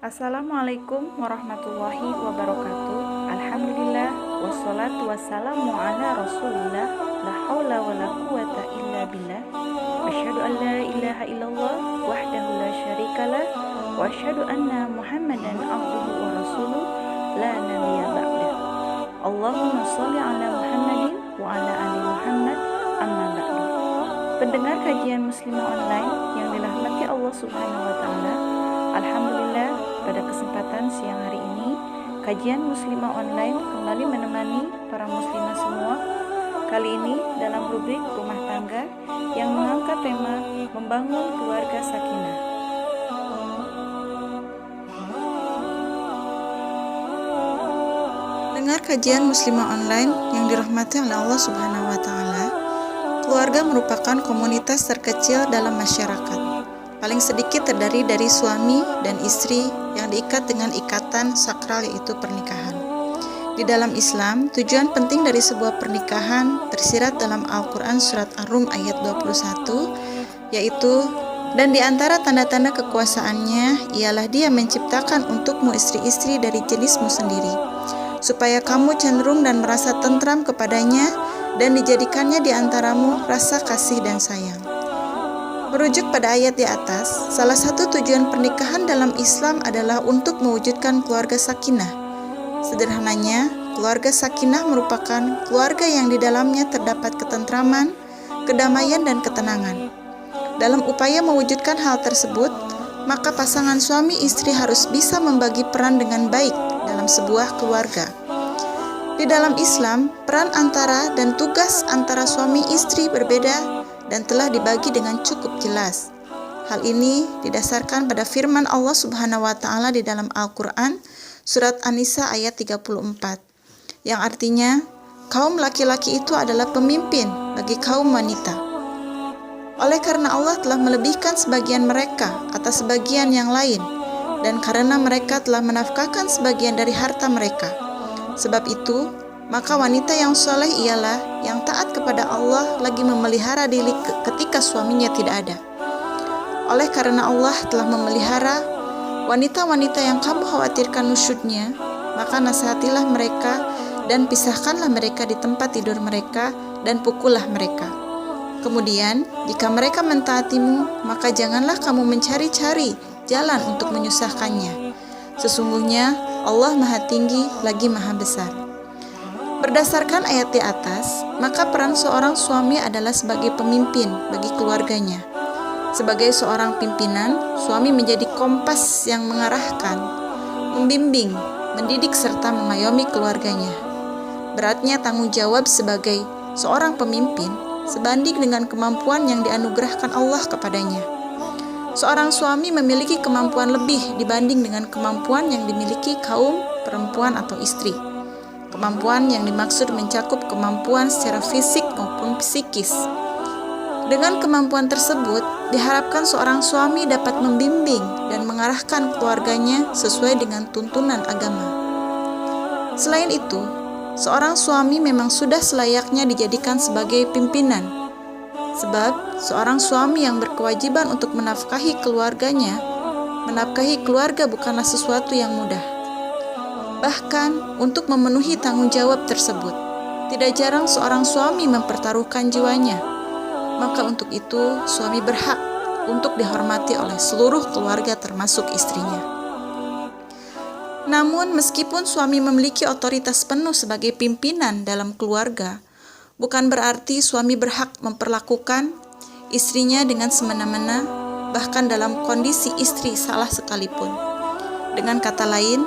Assalamualaikum warahmatullahi wabarakatuh. Alhamdulillah wassalatu wassalamu ala Rasulillah. La haula wala quwata illa billah. Asyhadu an la ilaha illallah wahdahu la syarikalah wa asyhadu anna Muhammadan abduhu wa rasuluh la nabiyya ba'dah. Allahumma shalli ala Muhammadin wa ala ali Muhammad amma ba'du. Pendengar kajian Muslimah online yang dirahmati Allah Subhanahu wa taala, alhamdulillah pada kesempatan siang hari ini kajian Muslimah online kembali menemani para muslimah semua. Kali ini dalam rubrik rumah tangga yang mengangkat tema membangun keluarga sakinah. Dengar kajian Muslimah online yang dirahmati oleh Allah Subhanahu wa taala. Keluarga merupakan komunitas terkecil dalam masyarakat. Paling sedikit terdiri dari suami dan istri yang diikat dengan ikatan sakral, yaitu pernikahan. Di dalam Islam, tujuan penting dari sebuah pernikahan tersirat dalam Al-Quran surat Ar-Rum ayat 21, yaitu, dan di antara tanda-tanda kekuasaannya ialah Dia menciptakan untukmu istri-istri dari jenismu sendiri, supaya kamu cenderung dan merasa tentram kepadanya, dan dijadikannya di antaramu rasa kasih dan sayang. Merujuk pada ayat di atas, salah satu tujuan pernikahan dalam Islam adalah untuk mewujudkan keluarga sakinah. Sederhananya, keluarga sakinah merupakan keluarga yang di dalamnya terdapat ketentraman, kedamaian, dan ketenangan. Dalam upaya mewujudkan hal tersebut, maka pasangan suami istri harus bisa membagi peran dengan baik dalam sebuah keluarga. Di dalam Islam, peran antara dan tugas antara suami istri berbeda dan telah dibagi dengan cukup jelas. Hal ini didasarkan pada firman Allah Subhanahu wa taala di dalam Al-Qur'an surat An-Nisa ayat 34, yang artinya kaum laki-laki itu adalah pemimpin bagi kaum wanita. Oleh karena Allah telah melebihkan sebagian mereka atas sebagian yang lain, dan karena mereka telah menafkahkan sebagian dari harta mereka. Sebab itu, maka wanita yang soleh ialah yang taat kepada Allah lagi memelihara diri ketika suaminya tidak ada. Oleh karena Allah telah memelihara wanita-wanita yang kamu khawatirkan nusyudnya, maka nasihatilah mereka dan pisahkanlah mereka di tempat tidur mereka dan pukullah mereka. Kemudian, jika mereka mentaatimu, maka janganlah kamu mencari-cari jalan untuk menyusahkannya. Sesungguhnya Allah Maha Tinggi lagi Maha Besar. Berdasarkan ayat di atas, maka peran seorang suami adalah sebagai pemimpin bagi keluarganya. Sebagai seorang pimpinan, suami menjadi kompas yang mengarahkan, membimbing, mendidik serta mengayomi keluarganya. Beratnya tanggung jawab sebagai seorang pemimpin sebanding dengan kemampuan yang dianugerahkan Allah kepadanya. Seorang suami memiliki kemampuan lebih dibanding dengan kemampuan yang dimiliki kaum perempuan atau istri. Kemampuan yang dimaksud mencakup kemampuan secara fisik maupun psikis. Dengan kemampuan tersebut, diharapkan seorang suami dapat membimbing dan mengarahkan keluarganya sesuai dengan tuntunan agama. Selain itu, seorang suami memang sudah selayaknya dijadikan sebagai pimpinan. Sebab seorang suami yang berkewajiban untuk menafkahi keluarganya, menafkahi keluarga bukanlah sesuatu yang mudah. Bahkan untuk memenuhi tanggung jawab tersebut, tidak jarang seorang suami mempertaruhkan jiwanya. Maka untuk itu, suami berhak untuk dihormati oleh seluruh keluarga termasuk istrinya. Namun meskipun suami memiliki otoritas penuh sebagai pimpinan dalam keluarga, bukan berarti suami berhak memperlakukan istrinya dengan semena-mena, bahkan dalam kondisi istri salah sekalipun. Dengan kata lain,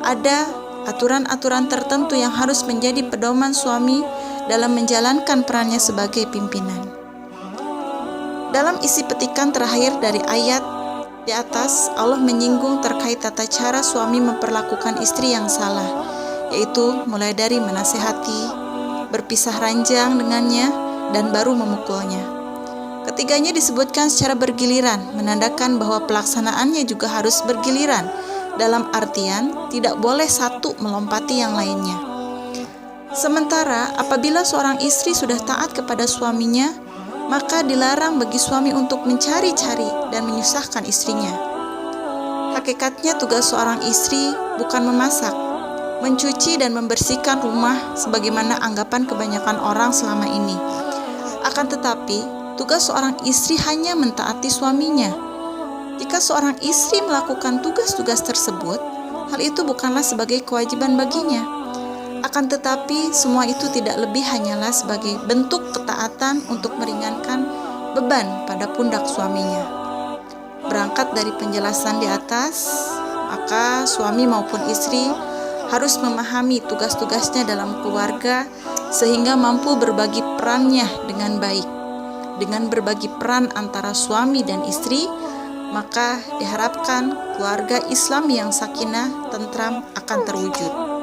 ada aturan-aturan tertentu yang harus menjadi pedoman suami dalam menjalankan perannya sebagai pimpinan. Dalam isi petikan terakhir dari ayat di atas, Allah menyinggung terkait tata cara suami memperlakukan istri yang salah, yaitu mulai dari menasehati, berpisah ranjang dengannya, dan baru memukulnya. Ketiganya disebutkan secara bergiliran, menandakan bahwa pelaksanaannya juga harus bergiliran, dalam artian tidak boleh satu melompati yang lainnya. Sementara apabila seorang istri sudah taat kepada suaminya, maka dilarang bagi suami untuk mencari-cari dan menyusahkan istrinya. hakikatnya tugas seorang istri bukan memasak, mencuci dan membersihkan rumah sebagaimana anggapan kebanyakan orang selama ini. Akan tetapi, tugas seorang istri hanya mentaati suaminya. Jika seorang istri melakukan tugas-tugas tersebut, hal itu bukanlah sebagai kewajiban baginya. Akan tetapi, semua itu tidak lebih hanyalah sebagai bentuk ketaatan untuk meringankan beban pada pundak suaminya. Berangkat dari penjelasan di atas, maka suami maupun istri harus memahami tugas-tugasnya dalam keluarga sehingga mampu berbagi perannya dengan baik. Dengan berbagi peran antara suami dan istri, maka diharapkan keluarga Islam yang sakinah, tentram akan terwujud.